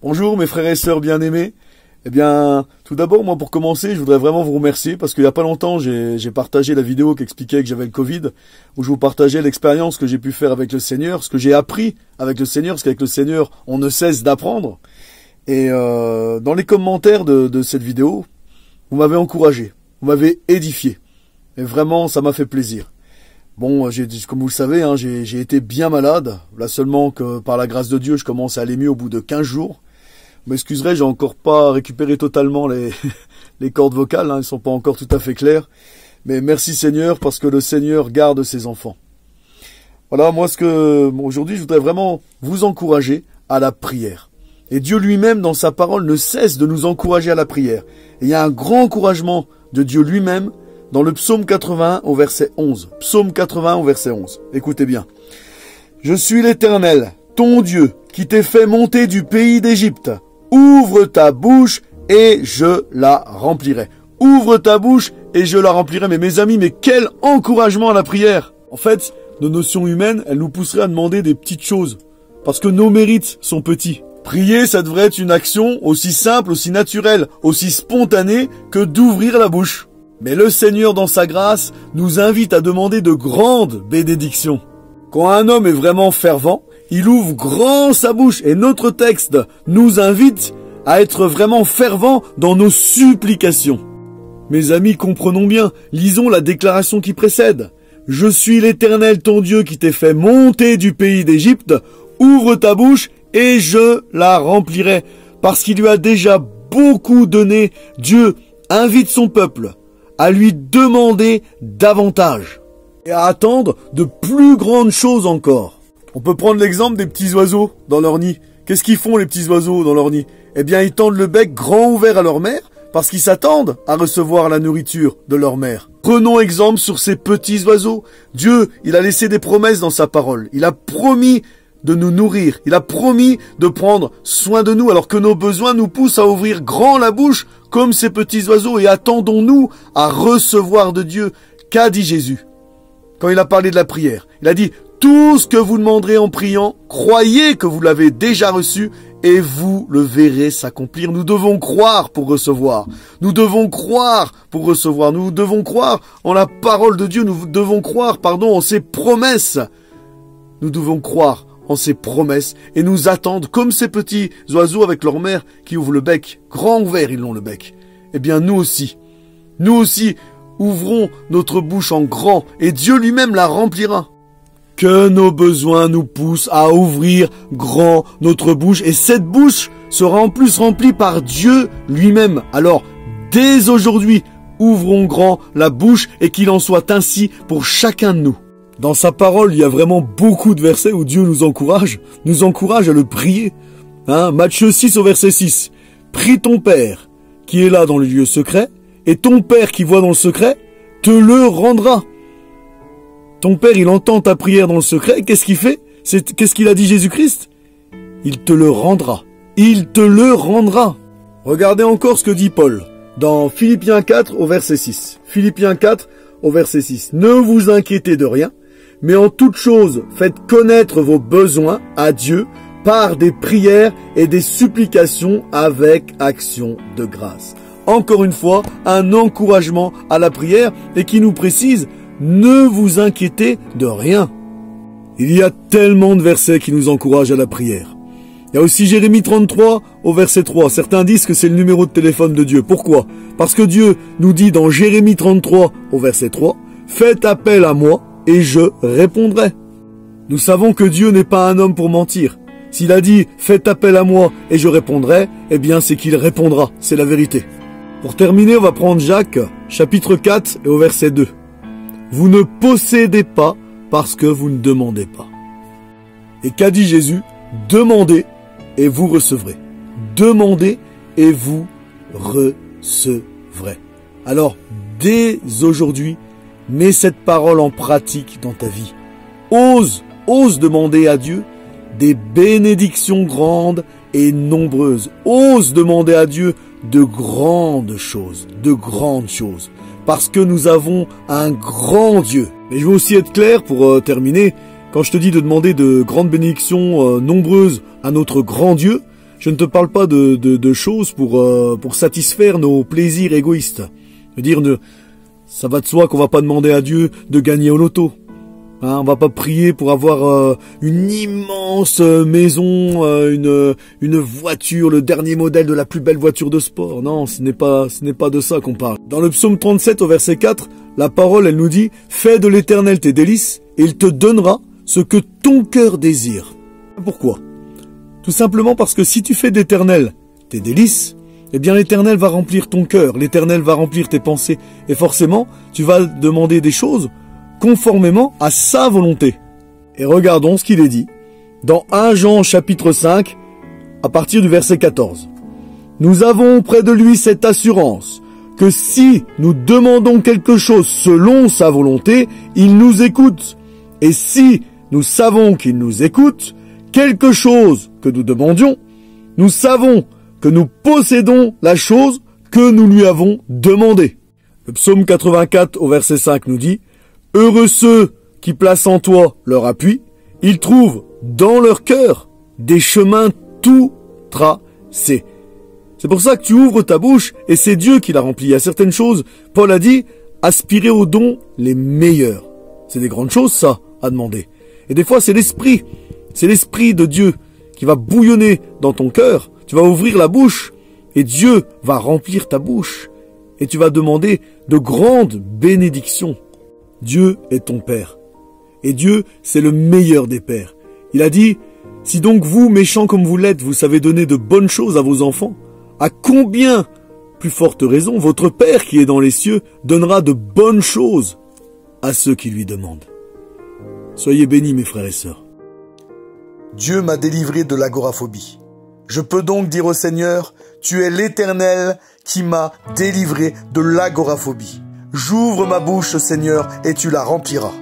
Bonjour mes frères et sœurs bien-aimés. Eh bien, tout d'abord, moi pour commencer, je voudrais vraiment vous remercier parce qu'il y a pas longtemps, j'ai partagé la vidéo qui expliquait que j'avais le Covid, où je vous partageais l'expérience que j'ai pu faire avec le Seigneur, ce que j'ai appris avec le Seigneur, parce qu'avec le Seigneur, on ne cesse d'apprendre. Et dans les commentaires de cette vidéo, vous m'avez encouragé, vous m'avez édifié. Et vraiment, ça m'a fait plaisir. Bon, comme vous le savez, hein, j'ai été bien malade. Là seulement que par la grâce de Dieu, je commence à aller mieux au bout de 15 jours. Vous m'excuserez, j'ai encore pas récupéré totalement les cordes vocales, hein, elles sont pas encore tout à fait claires. Mais merci Seigneur, parce que le Seigneur garde ses enfants. Voilà, moi aujourd'hui, je voudrais vraiment vous encourager à la prière. Et Dieu lui-même, dans sa parole, ne cesse de nous encourager à la prière. Et il y a un grand encouragement de Dieu lui-même dans le psaume 81 au verset 11. Psaume 81 au verset 11. Écoutez bien. Je suis l'Éternel, ton Dieu, qui t'ai fait monter du pays d'Égypte. Ouvre ta bouche et je la remplirai. Ouvre ta bouche et je la remplirai. Mais mes amis, mais quel encouragement à la prière! En fait, nos notions humaines, elles nous pousseraient à demander des petites choses. Parce que nos mérites sont petits. Prier, ça devrait être une action aussi simple, aussi naturelle, aussi spontanée que d'ouvrir la bouche. Mais le Seigneur, dans sa grâce, nous invite à demander de grandes bénédictions. Quand un homme est vraiment fervent, il ouvre grand sa bouche et notre texte nous invite à être vraiment fervent dans nos supplications. Mes amis, comprenons bien, lisons la déclaration qui précède. Je suis l'Éternel ton Dieu qui t'ai fait monter du pays d'Égypte. Ouvre ta bouche et je la remplirai. Parce qu'il lui a déjà beaucoup donné, Dieu invite son peuple à lui demander davantage et à attendre de plus grandes choses encore. On peut prendre l'exemple des petits oiseaux dans leur nid. Qu'est-ce qu'ils font les petits oiseaux dans leur nid? Eh bien, ils tendent le bec grand ouvert à leur mère parce qu'ils s'attendent à recevoir la nourriture de leur mère. Prenons exemple sur ces petits oiseaux. Dieu, il a laissé des promesses dans sa parole. Il a promis de nous nourrir. Il a promis de prendre soin de nous alors que nos besoins nous poussent à ouvrir grand la bouche comme ces petits oiseaux et attendons-nous à recevoir de Dieu. Qu'a dit Jésus quand il a parlé de la prière? Il a dit « Tout ce que vous demanderez en priant, croyez que vous l'avez déjà reçu et vous le verrez s'accomplir. » Nous devons croire pour recevoir. Nous devons croire pour recevoir. Nous devons croire en la parole de Dieu. Nous devons croire, en ses promesses. Nous devons croire en ses promesses et nous attendre comme ces petits oiseaux avec leur mère qui ouvrent le bec. Grand ouvert, ils l'ont le bec. Eh bien, nous aussi, ouvrons notre bouche en grand et Dieu lui-même la remplira. Que nos besoins nous poussent à ouvrir grand notre bouche et cette bouche sera en plus remplie par Dieu lui-même. Alors, dès aujourd'hui, ouvrons grand la bouche et qu'il en soit ainsi pour chacun de nous. Dans sa parole, il y a vraiment beaucoup de versets où Dieu nous encourage à le prier. Matthieu 6 au verset 6. Prie ton Père qui est là dans le lieu secret et ton Père qui voit dans le secret te le rendra. Ton Père, il entend ta prière dans le secret. Qu'est-ce qu'il fait? Qu'est-ce qu'il a dit Jésus-Christ? Il te le rendra. Il te le rendra. Regardez encore ce que dit Paul dans Philippiens 4 au verset 6. Philippiens 4 au verset 6. Ne vous inquiétez de rien, mais en toute chose, faites connaître vos besoins à Dieu par des prières et des supplications avec action de grâce. Encore une fois, un encouragement à la prière et qui nous précise ne vous inquiétez de rien. Il y a tellement de versets qui nous encouragent à la prière. Il y a aussi Jérémie 33 au verset 3. Certains disent que c'est le numéro de téléphone de Dieu. Pourquoi? Parce que Dieu nous dit dans Jérémie 33 au verset 3, « Faites appel à moi et je répondrai. » Nous savons que Dieu n'est pas un homme pour mentir. S'il a dit « Faites appel à moi et je répondrai », eh bien c'est qu'il répondra. C'est la vérité. Pour terminer, on va prendre Jacques, chapitre 4 et au verset 2. Vous ne possédez pas parce que vous ne demandez pas. Et qu'a dit Jésus? Demandez et vous recevrez. Demandez et vous recevrez. Alors, dès aujourd'hui, mets cette parole en pratique dans ta vie. Ose demander à Dieu des bénédictions grandes et nombreuses. Ose demander à Dieu de grandes choses. Parce que nous avons un grand Dieu. Mais je veux aussi être clair pour terminer. Quand je te dis de demander de grandes bénédictions nombreuses à notre grand Dieu, Je ne te parle pas de choses pour satisfaire nos plaisirs égoïstes. Je veux dire, ça va de soi qu'on va pas demander à Dieu de gagner au loto. Hein, on va pas prier pour avoir une immense maison, une voiture, le dernier modèle de la plus belle voiture de sport. Non, ce n'est pas de ça qu'on parle. Dans le psaume 37 au verset 4, la parole, elle nous dit « Fais de l'Éternel tes délices, et il te donnera ce que ton cœur désire. » Pourquoi? Tout simplement parce que si tu fais d'Éternel tes délices, eh bien l'Éternel va remplir ton cœur, l'Éternel va remplir tes pensées, et forcément, tu vas demander des choses conformément à sa volonté. Et regardons ce qu'il est dit dans 1 Jean chapitre 5, à partir du verset 14. Nous avons près de lui cette assurance, que si nous demandons quelque chose selon sa volonté, il nous écoute. Et si nous savons qu'il nous écoute, quelque chose que nous demandions, nous savons que nous possédons la chose que nous lui avons demandée. Le psaume 84 au verset 5 nous dit « Heureux ceux qui placent en toi leur appui, ils trouvent dans leur cœur des chemins tout tracés. » C'est pour ça que tu ouvres ta bouche et c'est Dieu qui l'a remplie. Il y a certaines choses, Paul a dit, aspirer aux dons les meilleurs. C'est des grandes choses ça, à demander. Et des fois c'est l'esprit de Dieu qui va bouillonner dans ton cœur. Tu vas ouvrir la bouche et Dieu va remplir ta bouche. Et tu vas demander de grandes bénédictions. Dieu est ton Père. Et Dieu, c'est le meilleur des pères. Il a dit, si donc vous, méchants comme vous l'êtes, vous savez donner de bonnes choses à vos enfants, à combien plus forte raison votre Père qui est dans les cieux donnera de bonnes choses à ceux qui lui demandent. Soyez bénis mes frères et sœurs. Dieu m'a délivré de l'agoraphobie. Je peux donc dire au Seigneur, tu es l'Éternel qui m'a délivré de l'agoraphobie. J'ouvre ma bouche, Seigneur, et tu la rempliras.